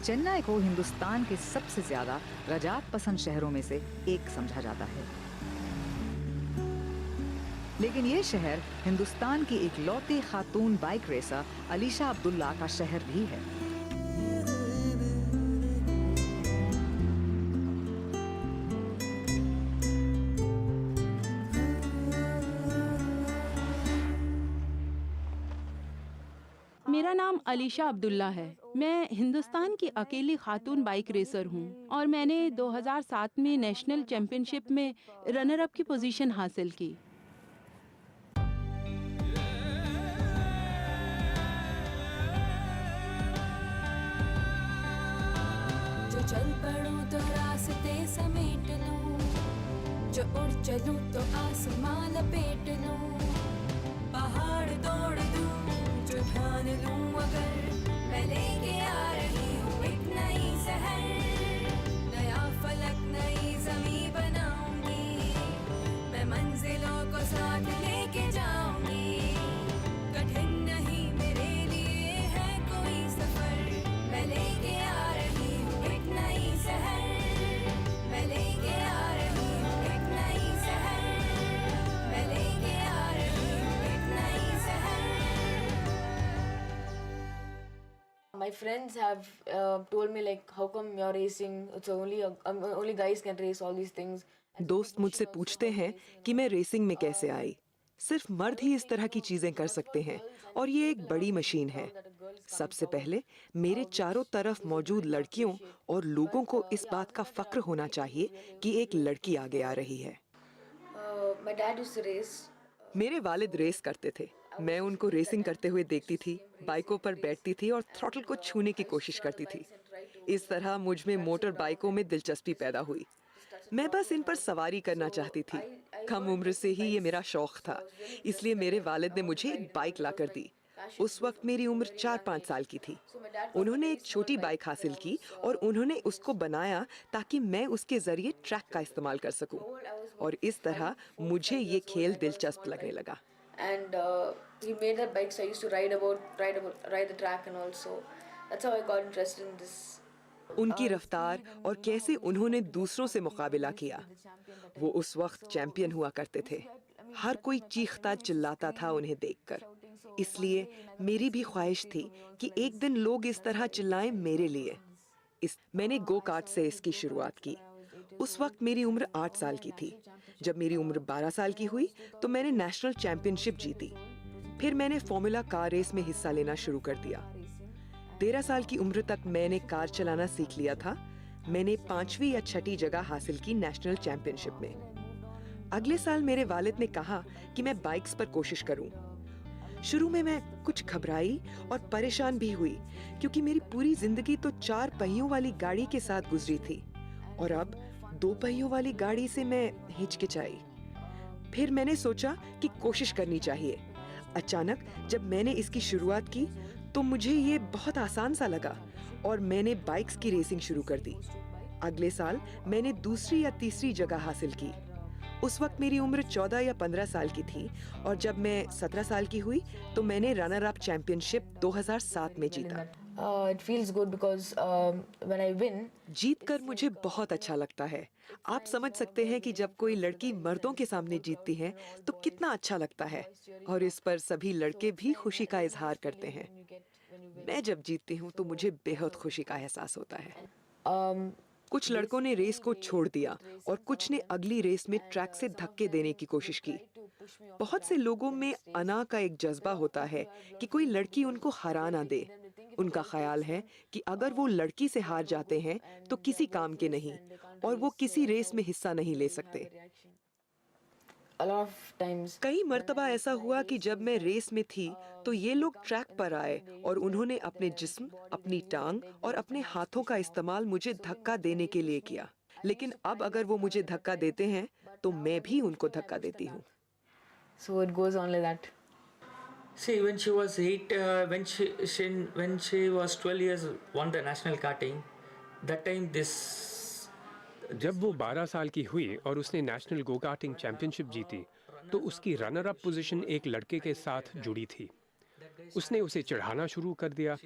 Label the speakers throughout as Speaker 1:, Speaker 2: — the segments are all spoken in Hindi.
Speaker 1: चेन्नई को हिंदुस्तान के सबसे ज्यादा रजात पसंद शहरों में से एक समझा जाता है, लेकिन ये शहर हिंदुस्तान की इकलौती खातून बाइक रेसर अलीशा अब्दुल्ला का शहर भी है।
Speaker 2: मेरा नाम अलीशा अब्दुल्ला है। मैं हिंदुस्तान की अकेली खातून बाइक रेसर हूँ और मैंने 2007 में नेशनल चैंपियनशिप में रनर अप की पोजीशन हासिल की।
Speaker 3: जो चल पड़ूं तो रास्ते समेट लूं, जो उड़ चलूं तो आसमां लपेट लूं, पहाड़ तोड़ दूं जो ठान लूं, अगर मैं लेके आ रही हूँ एक नई शहर, नया फलक नई ज़मीं बनाऊंगी, मैं मंजिलों को साथ लेके जाऊंगी, कठिन नहीं मेरे लिए है कोई सफर, मैं लेके आ रही हूँ एक नई शहर, मैं लेके आ रही हूँ एक नई शहर, मैं लेके आ रही हूँ एक नई शहर। My friends have told me like, how come you're racing? It's only guys can race all these things.
Speaker 4: दोस्त मुझसे पूछते हैं कि मैं रेसिंग में कैसे आई। सिर्फ मर्द ही इस तरह की चीजें कर सकते हैं और ये एक बड़ी मशीन है। सबसे पहले मेरे चारों तरफ मौजूद लड़कियों और लोगों को इस बात का फक्र होना चाहिए कि एक लड़की आगे आ रही है।
Speaker 3: My dad used to race.
Speaker 4: मेरे वालिद रेस करते थे। मैं उनको रेसिंग करते हुए देखती थी, बाइकों पर बैठती थी और थ्रॉटल को छूने की कोशिश करती थी। इस तरह मुझ में मोटर बाइकों में दिलचस्पी पैदा हुई। मैं बस इन पर सवारी करना चाहती थी। कम उम्र से ही ये मेरा शौक था, इसलिए मेरे वालिद ने मुझे एक बाइक लाकर दी। उस वक्त मेरी उम्र 4-5 साल की थी। उन्होंने एक छोटी बाइक हासिल की और उन्होंने उसको बनाया ताकि मैं उसके जरिए ट्रैक का इस्तेमाल कर सकूं। और इस तरह मुझे ये खेल दिलचस्प लगने लगा।
Speaker 3: And he made that bike, so I used to ride the track and also that's how I got interested in this.
Speaker 4: उनकी रफ्तार और कैसे उन्होंने दूसरों से मुकाबला किया। वो उस वक्त चैंपियन हुआ करते थे। हर कोई चीखता चिल्लाता था उन्हें देखकर। इसलिए मेरी भी ख्वाहिश थी कि एक दिन लोग इस तरह चिल्लाएं मेरे लिए। मैंने गो कार्ट से इसकी शुरुआत की। उस वक्त मेरी उम्र 8 साल की थी। जब मेरी उम्र 12 साल की हुई तो मैंने नेशनल चैंपियनशिप जीती। फिर मैंने फॉर्मूला कार रेस में हिस्सा लेना शुरू कर दिया। 13 साल की उम्र तक मैंने कार चलाना सीख लिया था। मैंने 5वीं या 6ठी जगह हासिल की नेशनल चैंपियनशिप में। अगले साल मेरे वालिद ने कहा कि मैं बाइक्स पर कोशिश करूं। शुरू में मैं कुछ घबराई और परेशान भी हुई, क्योंकि मेरी पूरी जिंदगी तो 4 पहियों वाली गाड़ी के साथ गुजरी थी और अब 2 पहियों वाली गाड़ी से मैं हिचकिचाई। फिर मैंने सोचा कि कोशिश करनी चाहिए। अचानक जब मैंने इसकी शुरुआत की तो मुझे ये बहुत आसान सा लगा और मैंने बाइक्स की रेसिंग शुरू कर दी। अगले साल मैंने 2री या 3री जगह हासिल की। उस वक्त मेरी उम्र 14 या 15 साल की थी और जब मैं 17 साल की हुई तो मैंने रनर अप चैंपियनशिप 2007 में जीता।
Speaker 3: It feels good because when I win,
Speaker 4: जीत कर मुझे बहुत अच्छा लगता है। आप समझ सकते हैं कि जब कोई लड़की मर्दों के सामने जीतती है तो कितना अच्छा लगता है और इस पर सभी लड़के भी खुशी का इजहार करते हैं। मैं जब जीतती हूँ तो मुझे बेहद खुशी का एहसास होता है। कुछ लड़कों ने रेस को छोड़ दिया और कुछ ने अगली रेस में ट्रैक से धक्के देने की कोशिश की। बहुत से लोगों में अना का एक जज्बा होता है कि कोई लड़की उनको हरा ना दे। उनका ख्याल है कि अगर वो लड़की से हार जाते हैं तो किसी काम के नहीं और वो किसी रेस में हिस्सा नहीं ले सकते।
Speaker 3: a lot of times
Speaker 4: कई मर्तबा ऐसा हुआ कि जब मैं रेस में थी तो ये लोग ट्रैक पर आए और उन्होंने अपने जिस्म, अपनी टांग और अपने हाथों का इस्तेमाल मुझे धक्का देने के लिए किया। लेकिन अब अगर वो मुझे धक्का देते हैं तो मैं भी उनको धक्का देती हूँ।
Speaker 3: so it goes on like that.
Speaker 5: See, when she was 8, when she was 12 years, won the national karting. That time this.
Speaker 6: जब वो 12 साल की हुई और उसने नेशनल गो कार्टिंग चैंपियनशिप जीती तो उसकी रनर अप पोजीशन एक लड़के के साथ जुड़ी थी। उसने उसे चढ़ाना शुरू कर दिया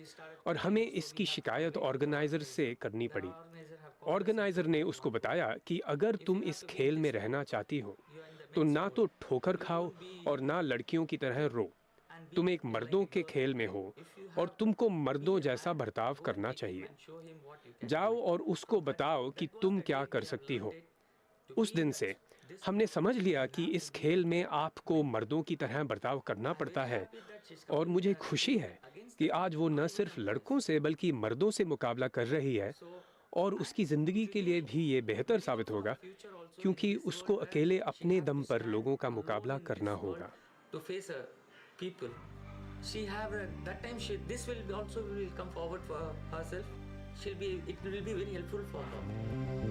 Speaker 6: और हमें इसकी शिकायत ऑर्गेनाइजर से करनी पड़ी। ऑर्गेनाइजर ने उसको बताया कि अगर तुम इस खेल में रहना चाहती हो तो ना तो ठोकर खाओ और ना लड़कियों की तरह रो। तुम एक मर्दों के खेल में हो और तुमको मर्दों जैसा बर्ताव करना चाहिए। जाओ और उसको बताओ कि तुम क्या कर सकती हो। उस दिन से हमने समझ लिया कि इस खेल में आपको मर्दों की तरह बर्ताव करना पड़ता है और मुझे खुशी है कि आज वो न सिर्फ लड़कों से बल्कि मर्दों से मुकाबला कर रही है और उसकी ज़िंदगी के लिए भी ये बेहतर साबित होगा क्योंकि उसको अकेले अपने दम पर लोगों का मुकाबला करना होगा।
Speaker 5: To face people, she have that time this will also will come forward for herself. It will be very helpful for her.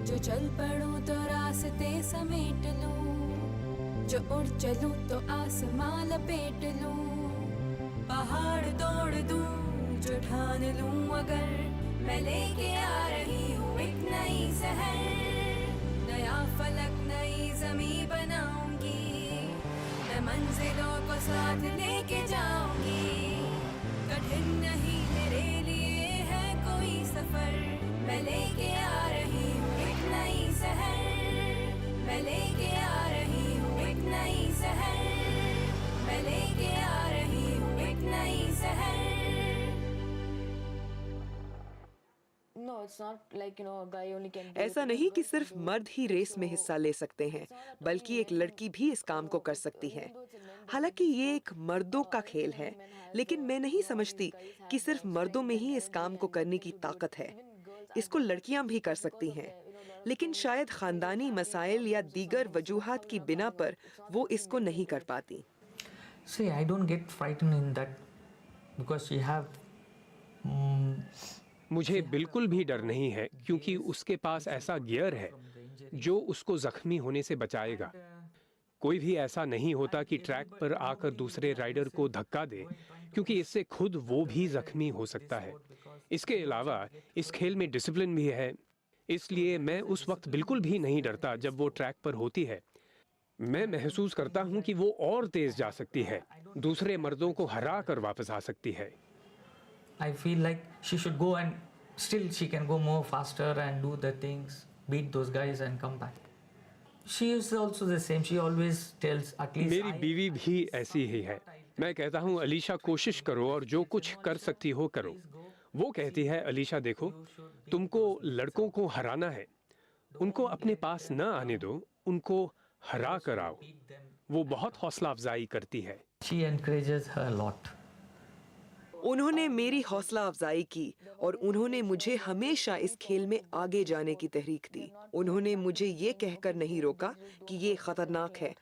Speaker 3: जो चल पड़ूं तो रास्ते समेट लूं, जो उड़ चलूं तो आसमां लपेट लूं, पहाड़ तोड़ दूं जो ठान लूं अगर मैं लेके आ रही हूँ एक नई शहर, नया फलक नई ज़मीं बनाऊंगी, मैं मंजिलों को साथ लेके जाऊंगी, कठिन नहीं मेरे लिए है कोई सफर, मैं लेके आ रही हूँ एक नई शहर, मैं लेके आ रही हूँ एक नई शहर, मैं लेके आ रही हूँ एक नई शहर।
Speaker 4: ऐसा नहीं कि सिर्फ मर्द ही रेस में हिस्सा ले सकते हैं, बल्कि एक लड़की भी इस काम को कर सकती है। हालांकि ये एक मर्दों का खेल है, लेकिन मैं नहीं समझती कि सिर्फ मर्दों में ही इस काम को करने की ताकत है। इसको लड़कियां भी कर सकती हैं, लेकिन शायद खानदानी मसाइल या दीगर वजूहात की बिना पर वो इसको नहीं कर पाती।
Speaker 5: See, I don't get frightened in that because she have
Speaker 6: मुझे बिल्कुल भी डर नहीं है क्योंकि उसके पास ऐसा गियर है जो उसको जख्मी होने से बचाएगा। कोई भी ऐसा नहीं होता कि ट्रैक पर आकर दूसरे राइडर को धक्का दे क्योंकि इससे खुद वो भी जख्मी हो सकता है। इसके अलावा इस खेल में डिसिप्लिन भी है, इसलिए मैं उस वक्त बिल्कुल भी नहीं डरता जब वो ट्रैक पर होती है। मैं महसूस करता हूँ कि वो और तेज जा सकती है, दूसरे मर्दों को हरा कर वापस आ सकती है।
Speaker 5: I feel like she should go and still she can go more faster and do the things, beat those guys and come back. She is also the same. She always tells at least
Speaker 6: मेरी बीवी भी ऐसी ही है। मैं कहता हूँ अलीशा कोशिश करो और जो कुछ कर सकती हो करो। वो कहती है अलीशा देखो, तुमको लड़कों को हराना है, उनको अपने पास न आने दो, उनको हरा कर आओ। वो बहुत हौसला अफजाई करती है।
Speaker 5: she encourages her a lot.
Speaker 4: उन्होंने मेरी हौसला अफजाई की और उन्होंने मुझे हमेशा इस खेल में आगे जाने की तहरीक दी। उन्होंने मुझे ये कहकर नहीं रोका कि ये खतरनाक है।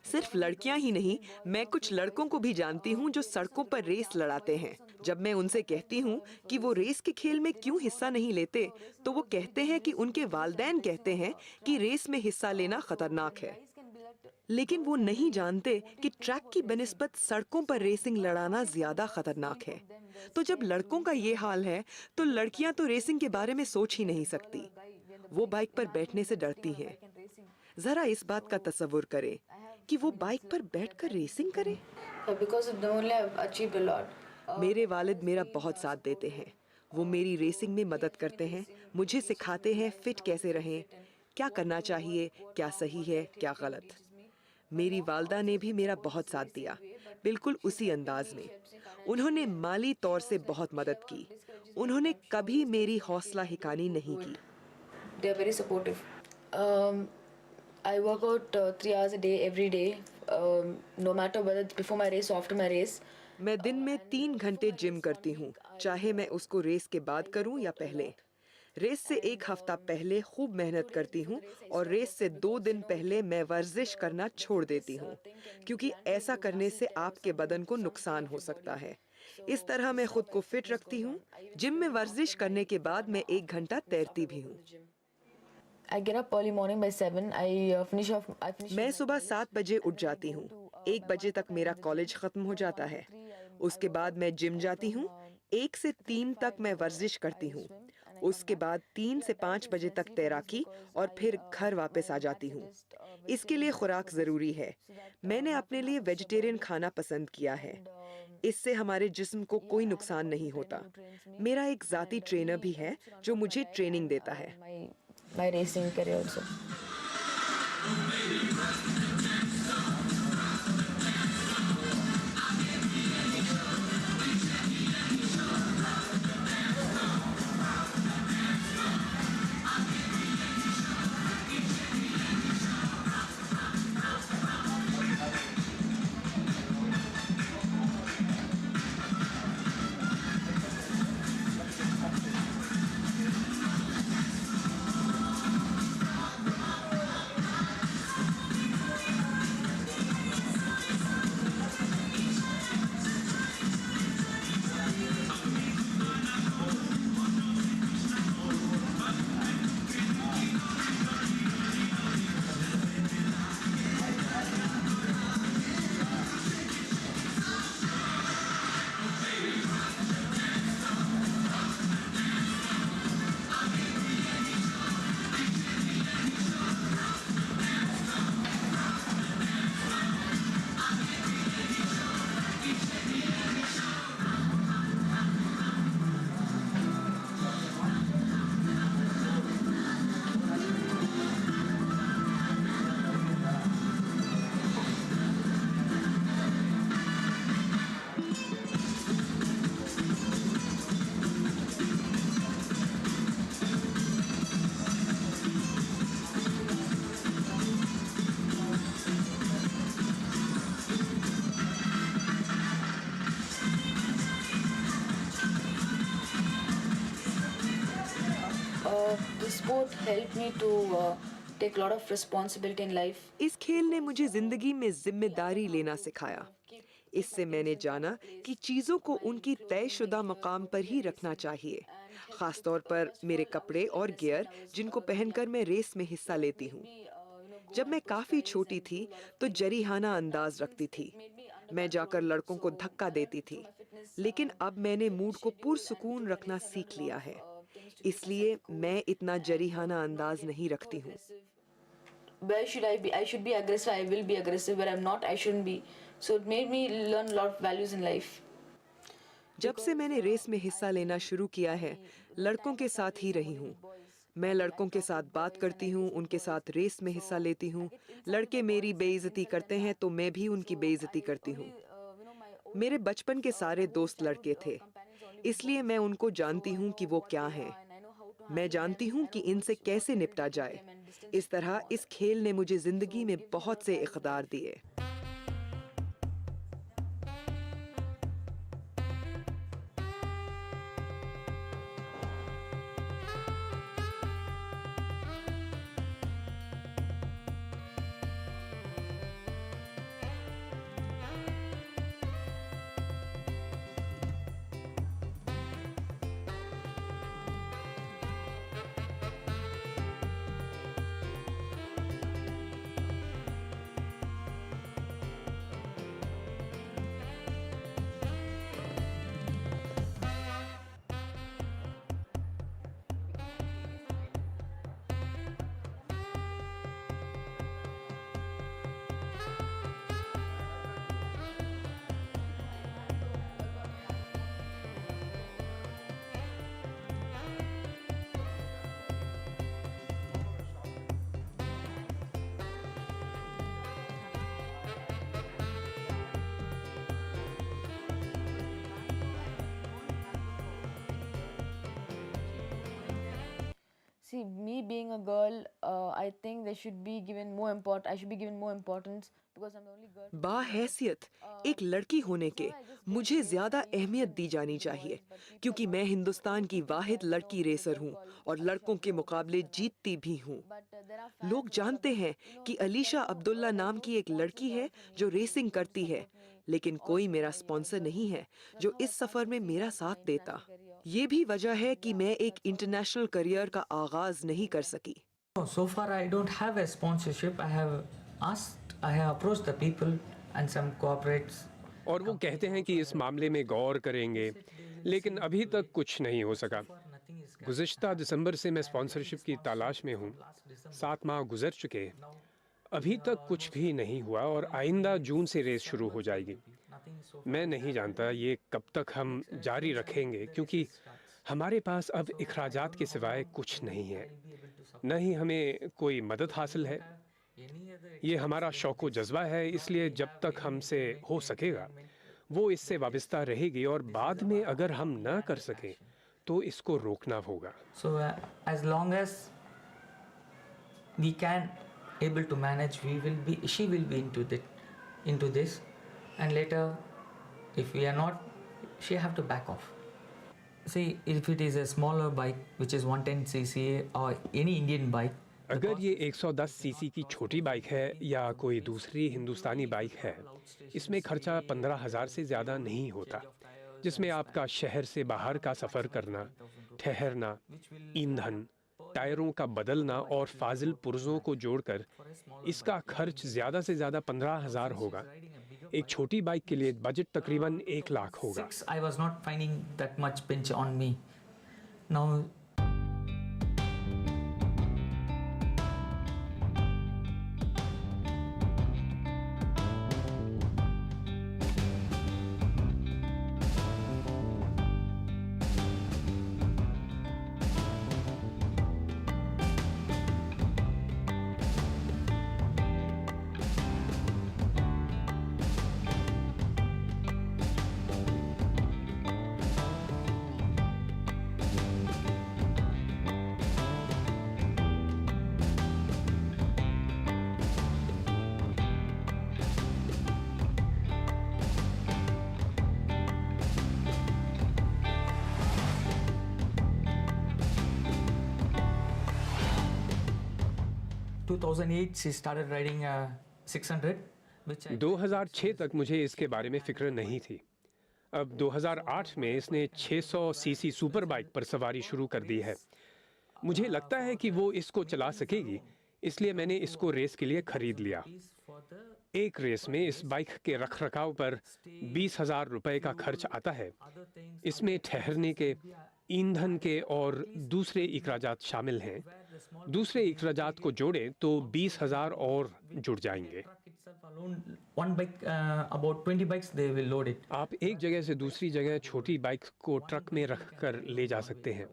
Speaker 4: सिर्फ लड़कियां ही नहीं, मैं कुछ लड़कों को भी जानती हूं जो सड़कों पर रेस लड़ाते हैं। जब मैं उनसे कहती हूं कि वो रेस के खेल में क्यों हिस्सा नहीं लेते, तो वो कहते हैं कि उनके वालिदैन कहते हैं कि रेस में हिस्सा लेना खतरनाक है। लेकिन वो नहीं जानते कि ट्रैक की बनिस्बत सड़कों पर रेसिंग लड़ाना ज्यादा खतरनाक है। तो जब लड़कों का ये हाल है, तो लड़कियां तो रेसिंग के बारे में सोच ही नहीं सकती। वो बाइक पर बैठने से डरती हैं। जरा इस बात का तसव्वुर करें कि वो बाइक पर बैठकर रेसिंग करे। मेरे वालिद मेरा बहुत साथ देते हैं। वो मेरी रेसिंग में मदद करते हैं, मुझे सिखाते हैं फिट कैसे रहें, क्या करना चाहिए, क्या सही है, क्या गलत। मेरी वालदा ने भी मेरा बहुत साथ दिया, बिल्कुल उसी अंदाज में। उन्होंने माली तौर से बहुत मदद की। उन्होंने कभी मेरी हौसला हिकानी नहीं की।
Speaker 7: They are very supportive. I work out 3 hours a day every day, no matter whether it's before my race or after my race.
Speaker 4: मैं दिन में 3 घंटे जिम करती हूँ, चाहे मैं उसको रेस के बाद करूँ या पहले। रेस से एक हफ्ता पहले खूब मेहनत करती हूँ और रेस से 2 दिन पहले मैं वर्जिश करना छोड़ देती हूँ, क्योंकि ऐसा करने से आपके बदन को नुकसान हो सकता है। इस तरह मैं खुद को फिट रखती हूँ। जिम में वर्जिश करने के बाद मैं 1 घंटा तैरती भी हूँ।
Speaker 7: I get up early morning by 7. I finish.
Speaker 4: मैं सुबह 7 बजे उठ जाती हूँ। 1 बजे तक मेरा कॉलेज खत्म हो जाता है। उसके बाद मैं जिम जाती हूँ। 1 से 3 तक मैं वर्जिश करती हूँ। उसके बाद 3 से 5 बजे तक तैराकी और फिर घर वापस आ जाती हूँ। इसके लिए खुराक ज़रूरी है। मैंने अपने लिए वेजिटेरियन खाना पसंद किया है। इससे हमारे जिस्म को कोई नुकसान नहीं होता। मेरा एक ज़ाती ट्रेनर भी है जो मुझे ट्रेनिंग देता है।
Speaker 7: My racing career also. The sport helped me to take a lot of responsibility in life.
Speaker 4: इस खेल ने मुझे जिंदगी में जिम्मेदारी लेना सिखाया। इससे मैंने जाना कि चीज़ों को उनकी तयशुदा मकाम पर ही रखना चाहिए, ख़ास तौर पर मेरे कपड़े और गियर जिनको पहनकर मैं रेस में हिस्सा लेती हूँ। जब मैं काफ़ी छोटी थी तो जरीहाना अंदाज रखती थी। मैं जाकर लड़कों को धक्का देती थी, लेकिन अब मैंने मूड को पुरसुकून रखना सीख लिया है। इसलिए मैं इतना जरीहाना अंदाज नहीं रखती हूँ।
Speaker 7: Where should I be? I should be aggressive. I will be aggressive. Where I'm not, I shouldn't be. So it made me learn a lot of values in life.
Speaker 4: जब से मैंने रेस में हिस्सा लेना शुरू किया है, लड़कों के साथ ही रही हूँ। मैं लड़कों के साथ बात करती हूँ, उनके साथ रेस में हिस्सा लेती हूँ। लड़के मेरी बेइज्जती करते हैं तो मैं भी उनकी बेइज्जती करती हूँ। मेरे बचपन के सारे दोस्त लड़के थे, इसलिए मैं उनको जानती हूँ कि वो क्या हैं। मैं जानती हूँ कि इनसे कैसे निपटा जाए। इस तरह इस खेल ने मुझे जिंदगी में बहुत से इक़दार दिए।
Speaker 7: see, me being a girl, I think they should be given more import. I should be given more importance because I'm the only girl.
Speaker 4: बाहैसियत एक लड़की होने के मुझे ज्यादा अहमियत दी जानी चाहिए क्योंकि मैं हिंदुस्तान की वाहिद लड़की रेसर हूँ और लड़कों के मुकाबले जीतती भी हूँ। लोग जानते हैं कि अलीशा अब्दुल्ला नाम की एक लड़की है जो रेसिंग करती है, लेकिन कोई मेरा स्पॉन्सर नहीं है जो इस सफर में मेरा साथ देता। ये भी वजह है कि मैं एक इंटरनेशनल करियर का आगाज नहीं कर सकी।
Speaker 5: So far, I don't have a sponsorship. I have approached the people and some corporates.
Speaker 6: और वो कहते हैं कि इस मामले में गौर करेंगे, लेकिन अभी तक कुछ नहीं हो सका। गुज़िश्ता दिसंबर से मैं स्पॉन्सरशिप की तलाश में हूँ। 7 माह गुजर चुके, अभी तक कुछ भी नहीं हुआ और आइंदा जून से रेस शुरू हो जाएगी। मैं नहीं जानता ये कब तक हम जारी रखेंगे क्योंकि हमारे पास अब इखराजात के सिवाय कुछ नहीं है, न ही हमें कोई मदद हासिल है। ये हमारा शौक व जज्बा है, इसलिए जब तक हमसे हो सकेगा वो इससे वाबस्ता रहेगी और बाद में अगर हम न कर सकें तो इसको रोकना होगा।
Speaker 5: So as long as we can able to manage, she will be into this, and later if we are not, she have to back off. See, if it is a smaller bike which is 110cc or any Indian bike,
Speaker 6: अगर ये 110 सीसी की छोटी बाइक है या कोई दूसरी हिंदुस्तानी बाइक है, इसमें खर्चा 15,000 से ज़्यादा नहीं होता, जिसमें आपका शहर से बाहर का सफ़र करना, ठहरना, ईंधन, टायरों का बदलना और फाजिल पुर्जों को जोड़कर इसका खर्च ज़्यादा से ज़्यादा 15,000 होगा। एक छोटी बाइक के लिए बजट तकरीबन 1 लाख होगा।
Speaker 5: I was not finding that much pinch on me. Now 2008 she started riding 600 which I
Speaker 6: 2006 तक मुझे इसके बारे में फिक्र नहीं थी। अब 2008 में इसने 600 सीसी सुपर बाइक पर सवारी शुरू कर दी है। मुझे लगता है कि वो इसको चला सकेगी, इसलिए मैंने इसको रेस के लिए खरीद लिया। एक रेस में इस बाइक के रखरखाव पर 20,000 रुपए का खर्च आता है। इसमें ठहरने के, ईंधन के और दूसरे इखराजात शामिल हैं। दूसरे इखराजात को जोड़ें तो 20,000 और जुड़ जाएंगे।
Speaker 5: one bike about 20 bikes they will load it.
Speaker 6: आप एक जगह से दूसरी जगह छोटी बाइक को ट्रक में रखकर ले जा सकते हैं।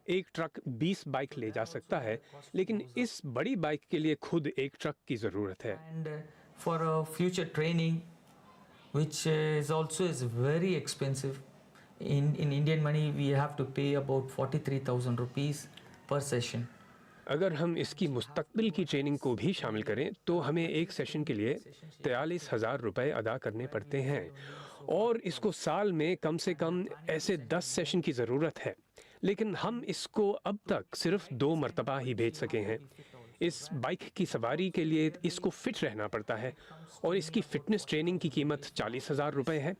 Speaker 6: एक ट्रक 20 बाइक ले जा सकता है, लेकिन इस बड़ी बाइक के लिए खुद एक ट्रक की ज़रूरत है।
Speaker 5: And for future training, which is also very expensive. In Indian money, we have to pay about 43,000 rupees per session.
Speaker 6: अगर हम इसकी मुस्तकबिल की ट्रेनिंग को भी शामिल करें तो हमें एक सेशन के लिए 43,000 रुपए अदा करने पड़ते हैं और इसको साल में कम से कम ऐसे 10 सेशन की ज़रूरत है, लेकिन हम इसको अब तक सिर्फ 2 मरतबा ही भेज सके हैं। इस बाइक की सवारी के लिए इसको फिट रहना पड़ता है और इसकी फ़िटनेस ट्रेनिंग की कीमत 40,000 रुपए है।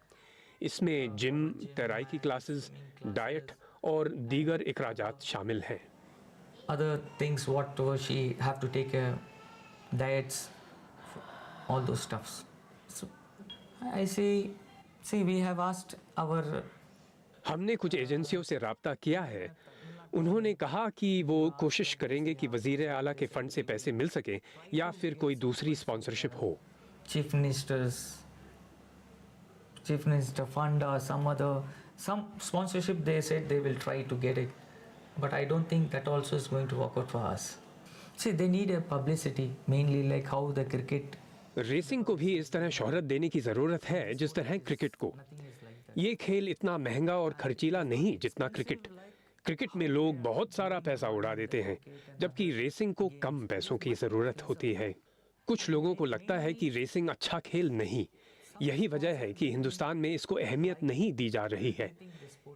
Speaker 6: इसमें जिम, तैराई की क्लासेस, डाइट और दीगर इखराजात शामिल हैं।
Speaker 5: Other things what she have to take diets, all those stuffs. So I see we have asked our
Speaker 6: हमने कुछ एजेंसियों से राब्ता किया है। उन्होंने कहा कि वो कोशिश करेंगे कि वज़ीर आला के फ़ंड से पैसे मिल सकें या फिर कोई दूसरी स्पॉन्सरशिप हो।
Speaker 5: chief minister fund or some sponsorship, they said they will try to get it, but I don't think that also is going to work out for us. See, they need a publicity, mainly like how the cricket.
Speaker 6: Racing को भी इस तरह शोहरत देने की ज़रूरत है जिस तरह क्रिकेट को। ये खेल इतना महंगा और खर्चीला नहीं जितना क्रिकेट। क्रिकेट में लोग बहुत सारा पैसा उड़ा देते हैं, जबकि रेसिंग को कम पैसों की ज़रूरत होती है। कुछ लोगों को लगता है कि रेसिंग अच्छा खेल नहीं। यही वजह है कि हिंदुस्तान में इसको अहमियत नहीं दी जा रही है,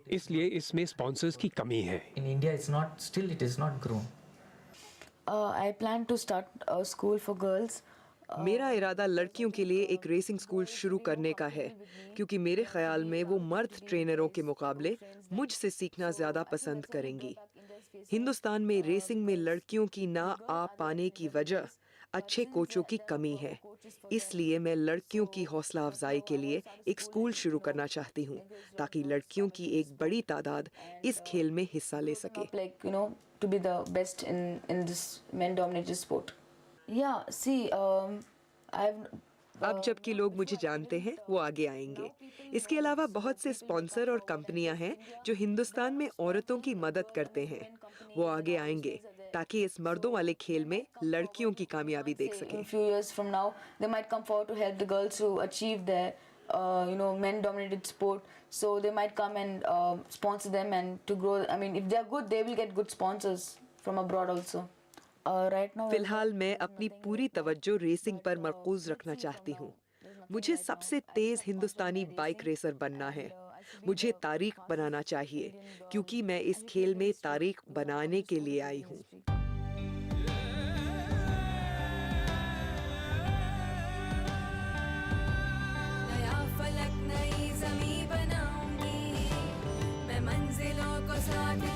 Speaker 6: इसलिए इसमें स्पॉन्सर्स की कमी है।
Speaker 5: In India, it is not grown.
Speaker 7: I plan to start a school for girls.
Speaker 4: मेरा इरादा लड़कियों के लिए एक रेसिंग स्कूल शुरू करने का है, क्योंकि मेरे ख्याल में वो मर्द ट्रेनरों के मुकाबले मुझसे सीखना ज़्यादा पसंद करेंगी। हिंदुस्तान में रेसिंग में लड़कियों की ना आ पाने की वजह अच्छे कोचों की कमी है। इसलिए मैं लड़कियों की हौसला अफजाई के लिए एक स्कूल शुरू करना चाहती हूँ, ताकि लड़कियों की एक बड़ी तादाद इस खेल में हिस्सा ले सके।
Speaker 7: Like, you know, to be the best in this men-dominated sport. Yeah, see,
Speaker 4: अब जबकि लोग मुझे जानते हैं, वो आगे आएंगे। इसके अलावा बहुत से स्पॉन्सर और कंपनियां हैं जो हिंदुस्तान में औरतों की मदद करते हैं। वो आगे आएंगे ताकि इस मर्दों वाले खेल में लड़कियों की कामयाबी देख
Speaker 7: in
Speaker 4: सकें।
Speaker 7: few years from now, they might come forward to help the girls to achieve their, men-dominated sport. So they might come and sponsor them and to grow. I mean, if they are good, they will get good sponsors from abroad also. Right now,
Speaker 4: फिलहाल मैं अपनी पूरी तवज्जो रेसिंग पर मरकूज रखना चाहती हूँ। मुझे सबसे तेज हिंदुस्तानी बाइक रेसर बनना है। मुझे तारीख बनाना चाहिए, क्योंकि मैं इस खेल में तारीख बनाने के लिए आई हूँ।
Speaker 3: नया फलक नई ज़मीं बनाऊंगी, मैं मंजिलों को साथ